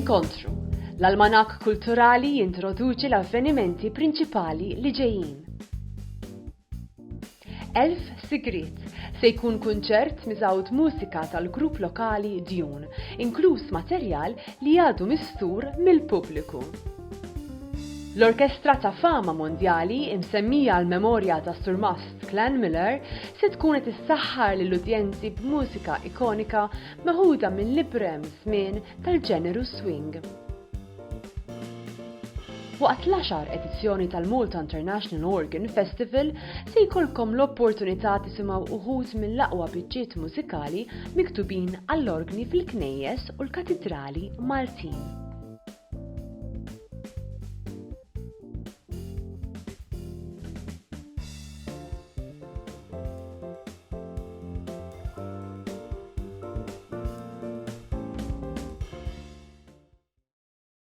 Inkontru. L-almanak kulturali jintroduċi l-avvenimenti prinċipali li ġejjin. Elf Sigrit se jkun kunċert miżawt mużika tal-grupp lokali Dune, inkluż materjal li għadu mistur mill-pubbliku. L-Orkestra ta' Fama Mondjali imsemmija l-memorja ta' Sur Mast Clan Miller se tkun qed issaħħar lill-udjenzi b'mużika ikonika meħuda mill-ibrem żmien tal-ġeneru swing. Waqt l-10 edizzjoni tal-Malta International Organ Festival se jkollkom l-opportunità tisimgħu uħud mill-aqwa biċċiet mużikali miktubin għall-orgni fil-knejjes u l-katedrali Maltin.